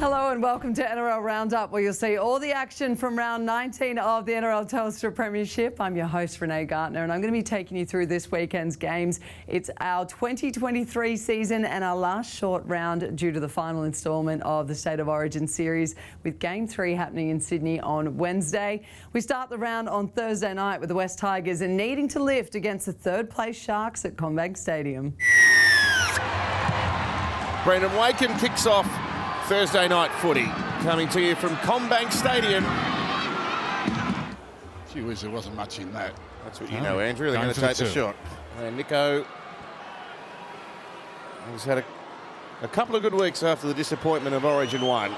Hello and welcome to NRL Roundup, where you'll see all the action from round 19 of the NRL Telstra Premiership. I'm your host, Renee Gartner, and I'm going to be taking you through this weekend's games. It's our 2023 season and our last short round due to the final instalment of the State of Origin series, with Game 3 happening in Sydney on Wednesday. We start the round on Thursday night with the West Tigers and needing to lift against the third-place Sharks at CommBank Stadium. Brendan Wakem kicks off Thursday night footy, coming to you from CommBank Stadium. Gee whiz, there wasn't much in that. That's what you know, Andrew. They're going to take the shot. And Nico has had a couple of good weeks after the disappointment of Origin 1.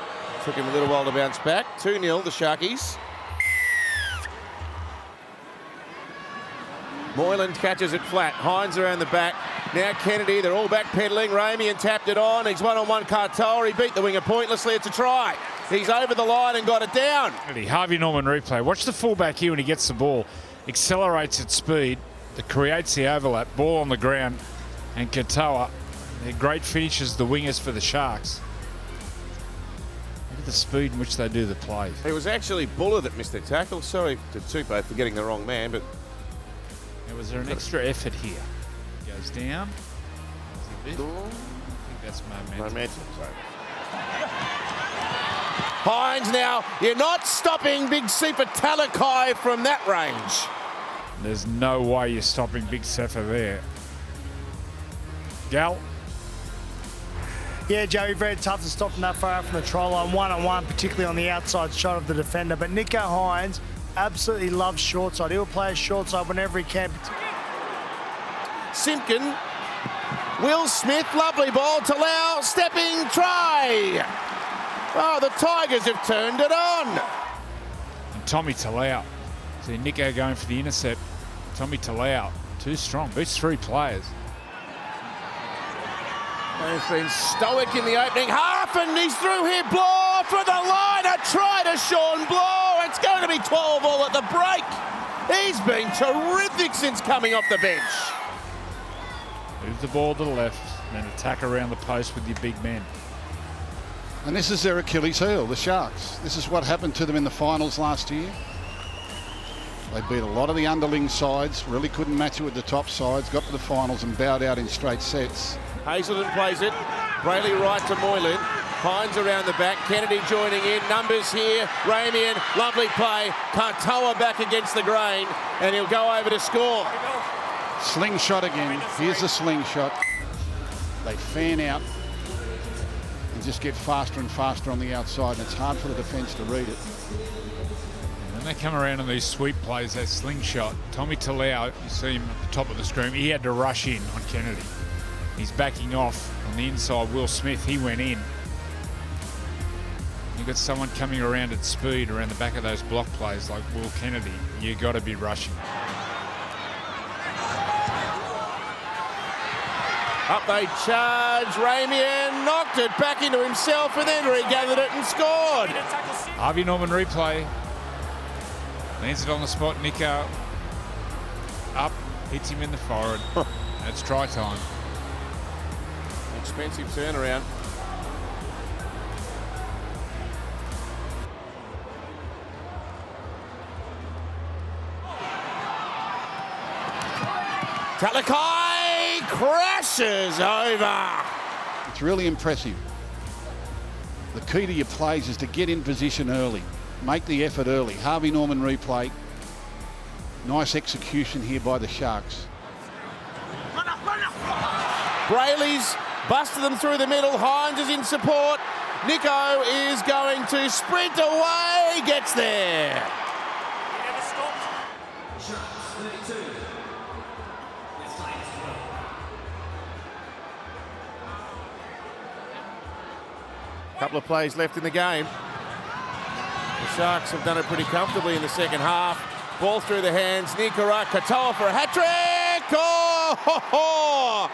Took him a little while to bounce back. 2-0, the Sharkies. Moylan catches it flat. Hines around the back. Now Kennedy, they're all backpedaling. Ramian tapped it on. He's one-on-one Katoa. He beat the winger pointlessly. It's a try. He's over the line and got it down. Harvey Norman replay. Watch the fullback here when he gets the ball. Accelerates at speed. That creates the overlap. Ball on the ground. And Katoa, they're great finishes, the wingers for the Sharks. Look at the speed in which they do the play. It was actually Buller that missed the tackle. Sorry to Tupou for getting the wrong man, but... Was there an extra effort here? Goes down. I think that's momentum. Hines now, you're not stopping Big Sifa Talakai from that range. There's no way you're stopping Big Sifa there. Gal. Yeah, Joey, very tough to stop from that far out from the try line, one-on-one, particularly on the outside shot of the defender. But Nico Hines absolutely loves short side. He'll play a short side whenever he can. Simpkin, Will Smith, lovely ball to Lau, stepping try. Oh, the Tigers have turned it on. And Tommy Talau. See Nico going for the intercept. Tommy Talau, too strong, beats three players. They've been stoic in the opening half, and he's through here. Blow for the line, a try to Sean Blow. It's going to be 12 all at the break. He's been terrific since coming off the bench. Move the ball to the left, then attack around the post with your big men. And this is their Achilles heel, the Sharks. This is what happened to them in the finals last year. They beat a lot of the underling sides, really couldn't match it with the top sides, got to the finals and bowed out in straight sets. Hazelton plays it. Brayley right to Moylan. Hines around the back. Kennedy joining in. Numbers here. Ramian, lovely play. Katoa back against the grain, and he'll go over to score. Slingshot again. Here's the slingshot. They fan out and just get faster and faster on the outside, and it's hard for the defence to read it. And when they come around on these sweep plays, that slingshot, Tommy Talau, you see him at the top of the screen, he had to rush in on Kennedy. He's backing off on the inside. Will Smith, he went in. You've got someone coming around at speed around the back of those block plays like Will Kennedy. You've got to be rushing. Up they charge. Ramian knocked it back into himself and then regathered it and scored. Harvey Norman replay. Lands it on the spot. Nico up, hits him in the forehead. And it's try time. Expensive turnaround. Talakai crashes over. It's really impressive. The key to your plays is to get in position early. Make the effort early. Harvey Norman replay. Nice execution here by the Sharks. Brayley's busted them through the middle. Hines is in support. Nico is going to sprint away. Gets there. Couple of plays left in the game. The Sharks have done it pretty comfortably in the second half. Ball through the hands. Nikora Katoa for a hat-trick. Oh, ho,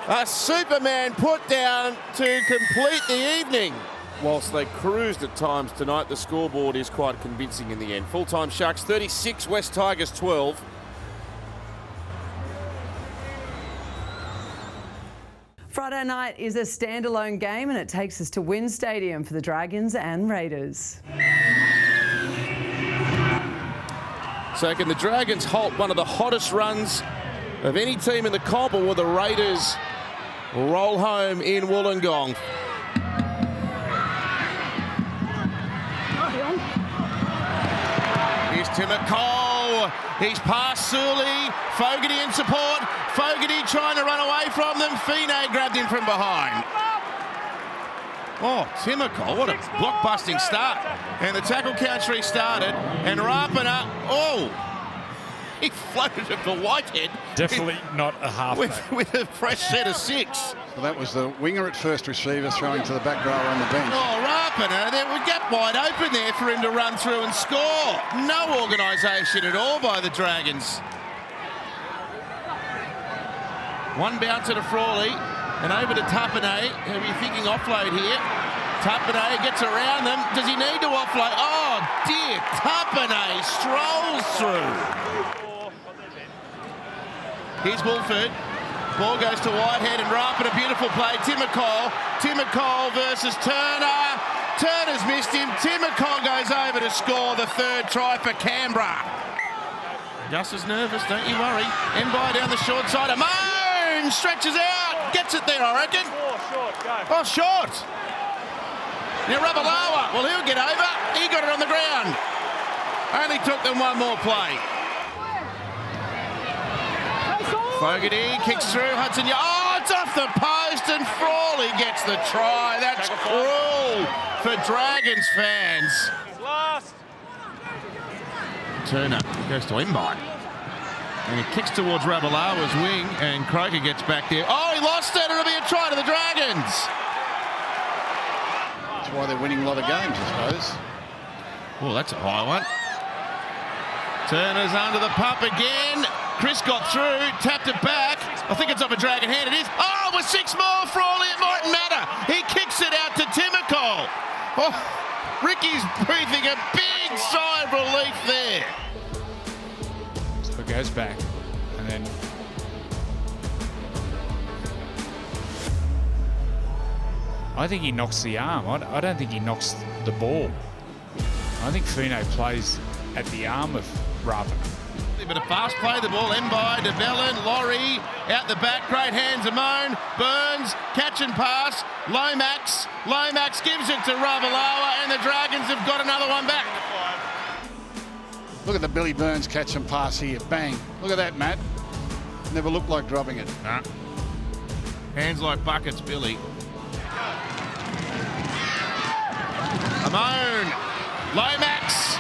ho. A Superman put down to complete the evening. Whilst they cruised at times tonight, the scoreboard is quite convincing in the end. Full-time Sharks 36, West Tigers 12. Friday night is a standalone game and it takes us to Wynn Stadium for the Dragons and Raiders. So can the Dragons halt one of the hottest runs of any team in the comp, or will the Raiders roll home in Wollongong? Here's Timoko. He's past Sully. Fogarty in support. Fogarty trying to run away from them. Fine grabbed him from behind. Oh, Timoko, what a block-busting start. And the tackle count's restarted. And Rapana, he floated it for Whitehead. Definitely not a halfback. With a fresh set of 6. So that was the winger at first receiver throwing to the back rower on the bench. Oh, Rapana, there we get wide open there for him to run through and score. No organisation at all by the Dragons. One bouncer to Frawley and over to Tapane, who are you thinking offload here? Tapane gets around them. Does he need to offload? Oh dear, Tapane strolls through. Here's Wolford. Ball goes to Whitehead and Rapana, a beautiful play. Timoko versus Turner. Turner's missed him. Timoko goes over to score the 3rd try for Canberra. Gus is nervous, don't you worry. Mbai down the short side. Amon stretches out. Gets it there, I reckon. Oh, short. Now Rabbitohs, well, he'll get over. He got it on the ground. Only took them one more play. Fogarty kicks through, Hudson. Oh, it's off the post and Frawley gets the try. That's cruel for Dragons fans. Turner goes to Mbai. And he kicks towards Rabbitohs' wing and Croker gets back there. Oh, he lost it. It'll be a try to the Dragons. That's why they're winning a lot of games, I suppose. Oh, that's a high one. Turner's under the pump again. Chris got through, tapped it back. I think it's off a Dragon hand. It is. Oh, with 6 more, Frawley, it mightn't matter. He kicks it out to Timoko. Oh, Ricky's breathing a big sigh of relief there. So it goes back, and then I think he knocks the arm. I don't think he knocks the ball. I think Fine plays at the arm of Rapana. But a fast play, the ball, Mbai, de Bellin, Laurie, out the back, great hands, Amon, Burns, catch and pass, Lomax gives it to Rabbitohs, and the Dragons have got another one back. Look at the Billy Burns catch and pass here, bang. Look at that, Matt. Never looked like dropping it. Nah. Hands like buckets, Billy. Amon, Lomax,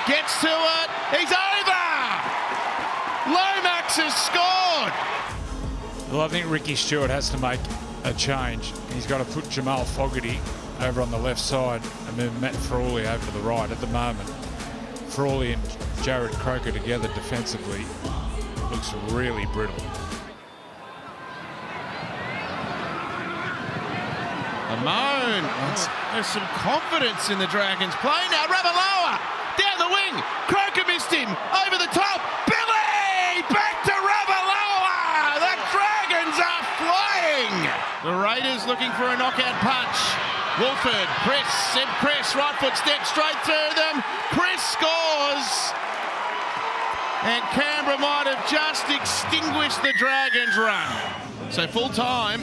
gets to it, he's over! Lomax has scored! Well, I think Ricky Stewart has to make a change. He's got to put Jamal Fogarty over on the left side and move Matt Frawley over to the right. At the moment, Frawley and Jared Croker together defensively looks really brittle. Amon, there's some confidence in the Dragons play now. Rabbitohs down the wing, Croker missed him, over the top, Billy! Back to Rabbitohs! The Dragons are flying! The Raiders looking for a knockout punch. Wolford, Chris, right foot step straight through them. Chris scores! And Canberra might have just extinguished the Dragons' run. So full time,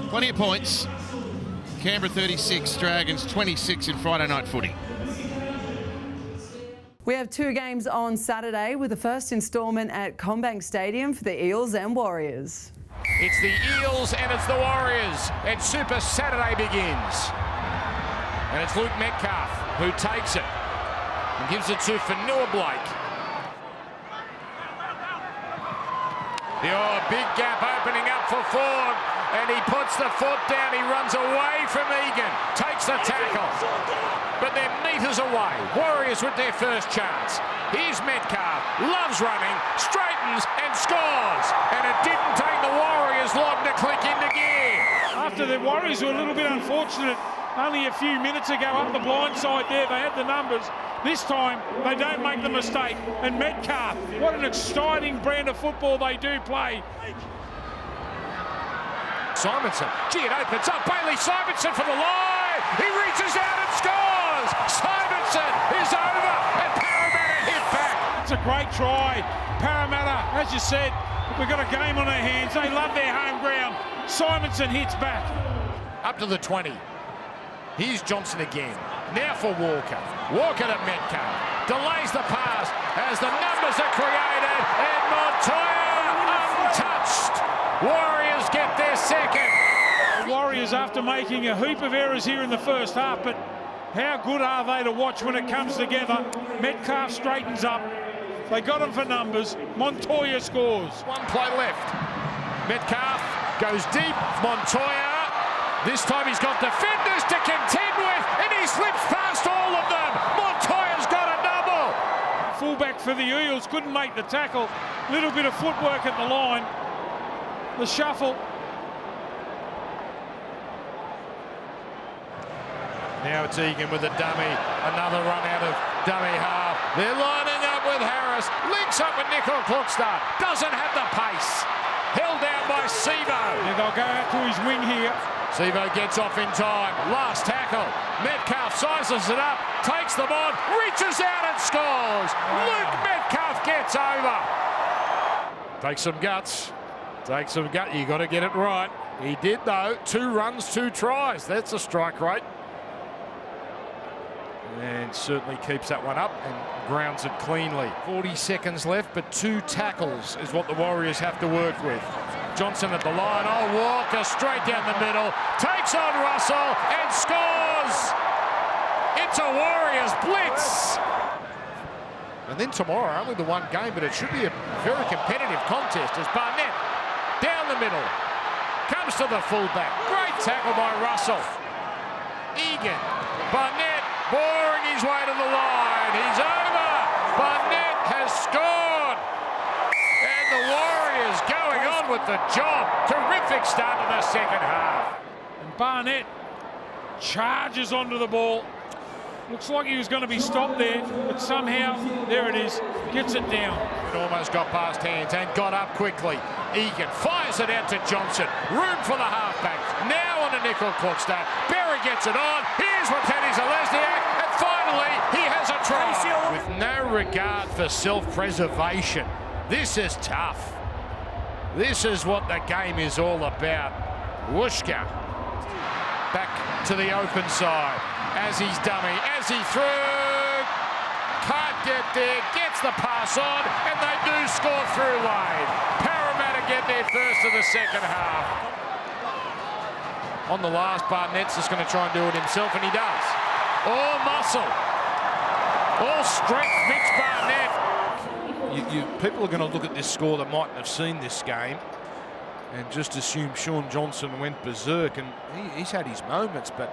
plenty of points. Canberra 36, Dragons 26 in Friday night footy. We have 2 games on Saturday with the first instalment at Combank Stadium for the Eels and Warriors. It's the Eels and it's the Warriors, and Super Saturday begins. And it's Luke Metcalf who takes it and gives it to Fanua Blake. The big gap opening up for Ford, and he puts the foot down. He runs away from Egan, takes the tackle, but they're metres away. Warriors with their first chance. Here's Metcalf, loves running, straightens and scores, and it didn't take the Warriors long to click into gear. After the Warriors were a little bit unfortunate only a few minutes ago up the blind side there, they had the numbers. This time, they don't make the mistake. And Metcalf, what an exciting brand of football they do play. Simonson. Gee, it opens up. Bailey Simonson for the line. He reaches out and scores. Simonson is over and Parramatta hit back. It's a great try. Parramatta, as you said, we've got a game on our hands. They love their home ground. Simonson hits back. Up to the 20. Here's Johnson again. Now for Walker. Walker to Metcalf. Delays the pass as the numbers are created. And Montoya untouched. Warriors get their second. The Warriors, after making a heap of errors here in the first half, but how good are they to watch when it comes together? Metcalf straightens up. They got him for numbers. Montoya scores. One play left. Metcalf goes deep. Montoya. This time he's got defenders to contend with, and he slips past all of them. Montoya's got a double. Fullback for the Eels couldn't make the tackle. Little bit of footwork at the line. The shuffle. Now it's Egan with a dummy. Another run out of dummy half. They're lining up with Harris. Links up with Nickel Kluckster. Doesn't have the pace. Held down by Sevo. Yeah, they'll go out to his wing here. Sevo gets off in time. Last tackle. Metcalf sizes it up. Takes them on. Reaches out and scores. Luke Metcalf gets over. Takes some guts. Takes some gut. You got to get it right. He did though. 2 runs, 2 tries. That's a strike rate. And certainly keeps that one up and grounds it cleanly. 40 seconds left, but 2 tackles is what the Warriors have to work with. Johnson at the line. Oh, Walker straight down the middle. Takes on Russell and scores. It's a Warriors blitz. And then tomorrow, only the 1 game, but it should be a very competitive contest as Barnett down the middle. Comes to the fullback. Great tackle by Russell. Egan. Barnett boring his way to the line. He's over. Barnett has scored. And the Warriors going on with the job. Terrific start to the second half. And Barnett charges onto the ball. Looks like he was going to be stopped there, but somehow, there it is, gets it down. It almost got past hands and got up quickly. Egan fires it out to Johnson. Room for the halfback. Now on to Nickel Kluckster. Berry gets it on. Here's Watani Zalesniak. And finally, he has a try. With no regard for self-preservation. This is tough. This is what the game is all about. Wooshka back to the open side. As he's dummy, as he threw, can't get there, gets the pass on, and they do score through lane. Parramatta get their first of the second half. On the last, Barnett's just going to try and do it himself, and he does. All muscle, all strength, Mitch Barnett. People are going to look at this score that mightn't have seen this game and just assume Shaun Johnson went berserk, and he's had his moments, but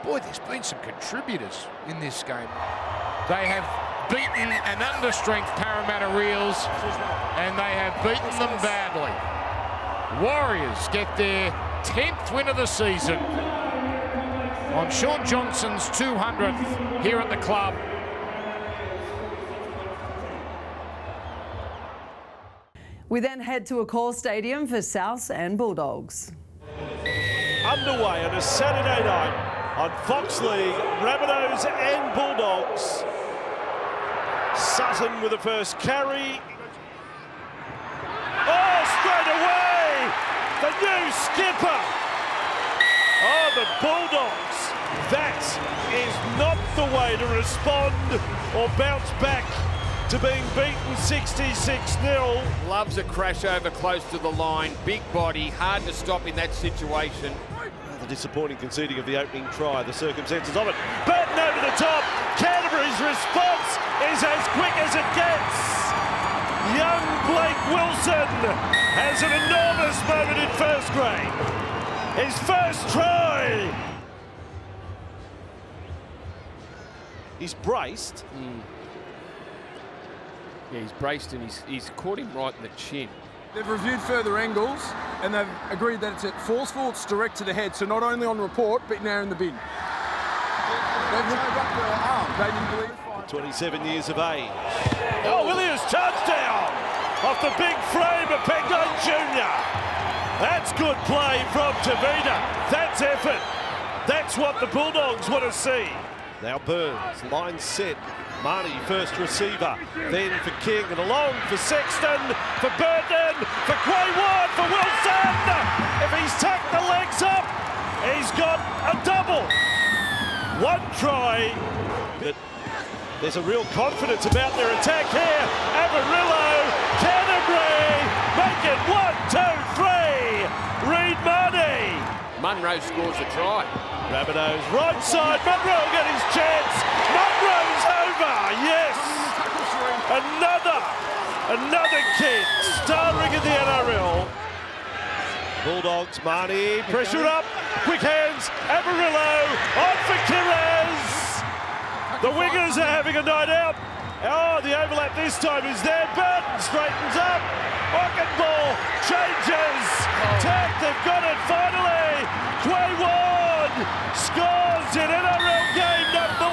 boy, there's been some contributors in this game. They have beaten an understrength Parramatta Eels, and they have beaten them badly. Warriors get their 10th win of the season on Shaun Johnson's 200th here at the club. We then head to a core stadium for Souths and Bulldogs. Underway on a Saturday night on Fox League, Rabbitohs and Bulldogs. Sutton with the first carry. Oh, straight away! The new skipper! Oh, the Bulldogs. That is not the way to respond or bounce back to being beaten 66-0. Loves a crash over close to the line. Big body, hard to stop in that situation. The disappointing conceding of the opening try, the circumstances of it. Burton over the top. Canterbury's response is as quick as it gets. Young Blake Wilson has an enormous moment in first grade. His first try. He's braced. Yeah, he's braced and he's caught him right in the chin. They've reviewed further angles and they've agreed that it's forceful, it's direct to the head, so not only on report, but now in the bin. They've looked up their arm. They didn't believe 27 years of age. Oh, Williams touchdown off the big frame of Pegno Jr. That's good play from Tavita. That's effort. That's what the Bulldogs want to see. Now Burns, line set. Marnie, first receiver. Then for King and along for Sexton, for Burton, for Quay Ward, for Wilson. If he's tucked the legs up, he's got a double. One try. But there's a real confidence about their attack here. Amarillo, Canterbury, make it 1, 2, 3. Reed Marnie. Munro scores a try. Rabbitohs, right side, Munro will get his chance. Munro's over, yes. Another kid starring in the NRL. Bulldogs, Marnie, pressure up, quick hands, Amarillo, on for Kirez. The wingers are having a night out. Oh, the overlap this time is there. Burton straightens up. Pocket ball changes. Tack, they've got it finally. Quay Ward scores in NRL game number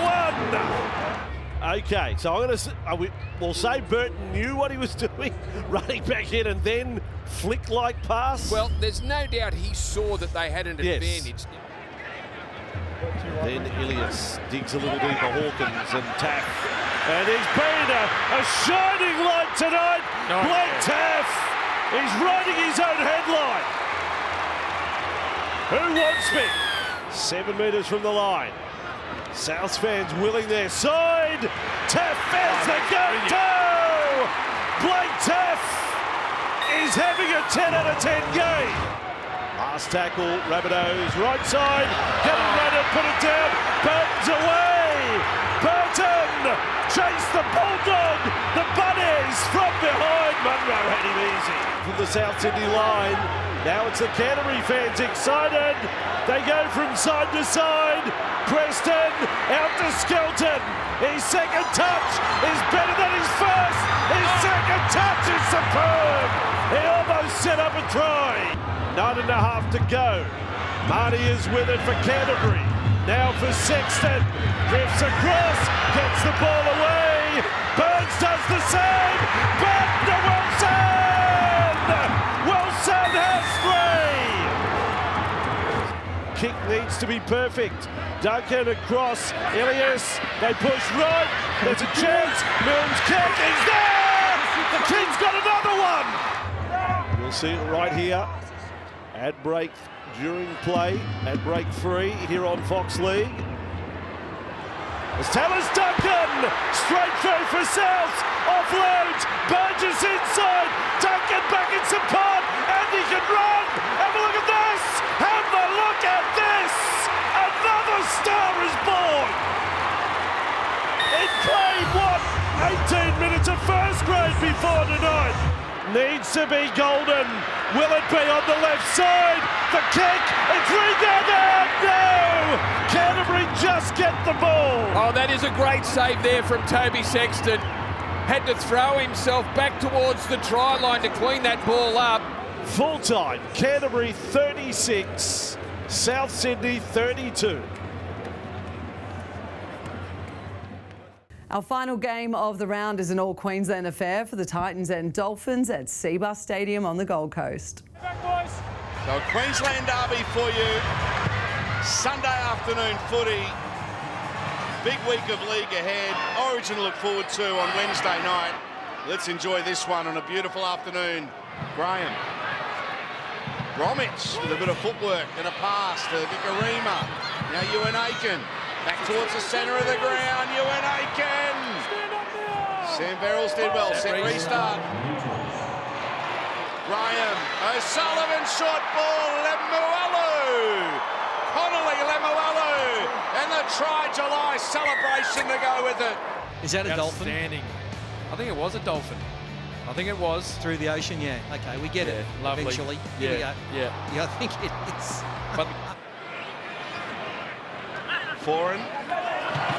1. Okay, so we'll say Burton knew what he was doing, running back in and then flick-like pass. Well, there's no doubt he saw that they had an advantage. Then Ilias digs a little deeper, Hawkins and Taff. And he's been a shining light tonight. Blake Taff is writing his own headline. Who wants me? 7 metres from the line. South fans willing their side. Taff has the go-to! Blake Taff is having a 10 out of 10 game. Last tackle, Rabbitohs, right side, getting ready to put it down, Burton's away! Burton chase the Bulldog, the Bunnies from behind, Munro had him easy. From the South Sydney line, now it's the Canterbury fans excited, they go from side to side, Preston out to Skelton, his second touch is better than his first, his second touch is superb, he almost set up a try. 9.5 to go. Marty is with it for Canterbury. Now for Sexton. Drifts across. Gets the ball away. Burns does the same. Back to Wilson! Wilson has 3! Kick needs to be perfect. Duncan across. Ilias. They push right. There's a chance. Milne's kick. He's there! The King's got another one! We'll see it right here. At break during play, at break 3 here on Fox League. As Tallis Duncan, straight through for South, offloads, Burgess inside, Duncan back in support, and he can run. Have a look at this, have a look at this. Another star is born. It played, 18 minutes of first grade before tonight. Needs to be golden. Will it be on the left side? The kick, it's regathered! No! Canterbury just get the ball. Oh, that is a great save there from Toby Sexton. Had to throw himself back towards the try line to clean that ball up. Full time, Canterbury 36, South Sydney 32. Our final game of the round is an all-Queensland affair for the Titans and Dolphins at Seabus Stadium on the Gold Coast. So Queensland derby for you. Sunday afternoon footy. Big week of league ahead. Origin to look forward to on Wednesday night. Let's enjoy this one on a beautiful afternoon. Graham. Bromwich with a bit of footwork and a pass to Nicarima. Now Ewan Aiken. Back towards the centre of the ground, Ewan Aiken. Sam Verrills did well, set restart. Graham, O'Sullivan, short ball, Lemuelu. Connolly, Lemuelu. And the July celebration to go with it. Is that a dolphin? Outstanding. I think it was a dolphin. I think it was. Through the ocean, yeah. Okay, we get it. Lovely. Eventually. Yeah, Here we go. yeah. I think it is. But Foreign.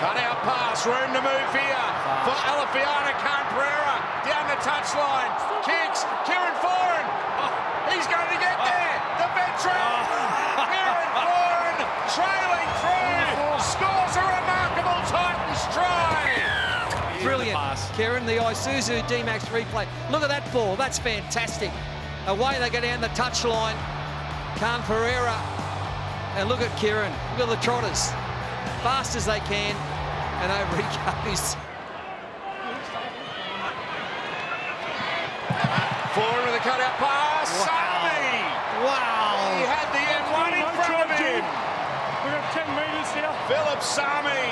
Cut out pass, room to move here for Alafiana Canberra. Down the touchline. Kicks, Kieran Foreign. Oh, he's going to get there. The veteran. Kieran Foreign trailing through. Scores a remarkable Titans try. Brilliant. Kieran, the Isuzu D-Max replay. Look at that ball. That's fantastic. Away they go down the touchline. Pereira. And look at Kieran. Look at the trotters. Fast as they can. And over he goes. Forward with a cutout pass. Wow. He had the M1 in front of him. We've got 10 metres here. Philip Sami.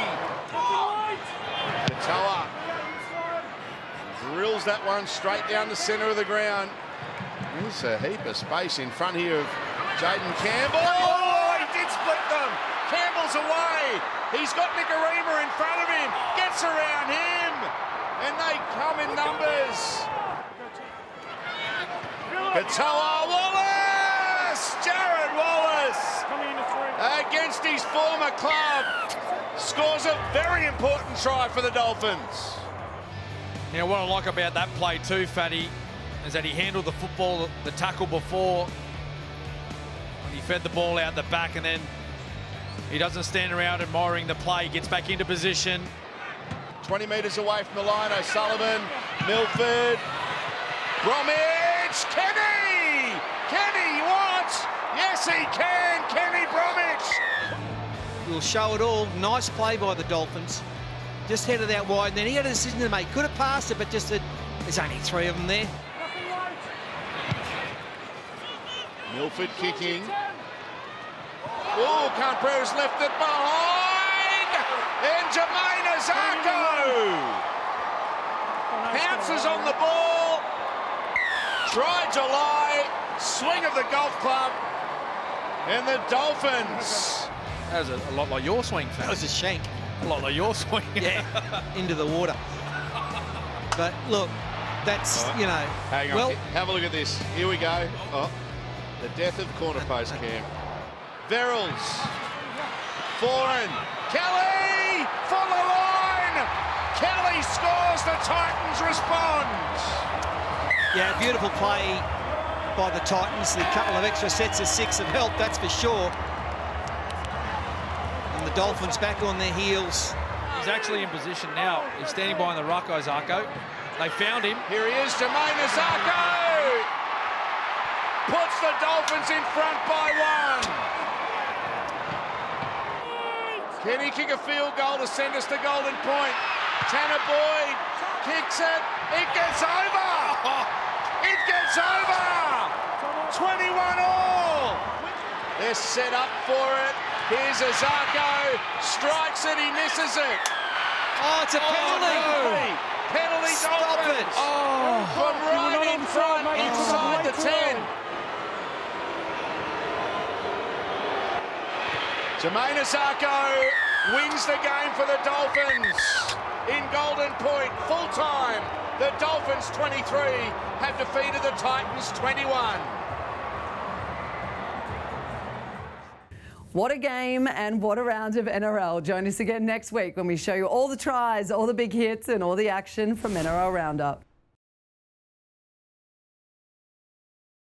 Katoa drills that one straight down the centre of the ground. There's a heap of space in front here of Jaden Campbell. Oh, he did split them. Campbell's away. He's got Nicarima in front of him. Gets around him. And they come in numbers. Katoa Wallace. Jared Wallace. Against his former club. Scores a very important try for the Dolphins. Now, what I like about that play too, Fatty, is that he handled the football, the tackle before, when he fed the ball out the back, and then he doesn't stand around admiring the play. He gets back into position. 20 metres away from the line, O'Sullivan, Milford, Bromwich, Kenny! Kenny, what? Yes, he can, Kenny Bromwich! Will show it all. Nice play by the Dolphins. Just headed out wide, and then he had a decision to make. Could have passed it, but just there's only 3 of them there. Milford kicking. Oh, Canberra's left it behind! And Jermaine Azarko pounces on the ball. Try July, swing of the golf club, and the Dolphins. That was a lot like your swing, Fatty. That was a shank. A lot like your swing. Yeah, into the water. But look, that's, you know. Hang on, well, have a look at this. Here we go. Oh, the death of corner post Cam. Verrills. Foreign. Kelly for the line. Kelly scores. The Titans respond. yeah, beautiful play by the Titans. The couple of extra sets of 6 have helped, that's for sure. And the Dolphins back on their heels. He's actually in position now. He's standing behind the ruck, Zarko. They found him. Here he is, Jermaine Azarko. Puts the Dolphins in front by 1. Can he kick a field goal to send us to Golden Point? Tanner Boyd kicks it. It gets over. It gets over. 21 all. They're set up for it. Here's Azarko. Strikes it. He misses it. Oh, it's a penalty. No. Penalty Stop Dolphins. it. Oh, from right in front, inside the 10. Jermaine Azarko wins the game for the Dolphins in Golden Point, full time. The Dolphins 23 have defeated the Titans 21. What a game and what a round of NRL. Join us again next week when we show you all the tries, all the big hits and all the action from NRL Roundup.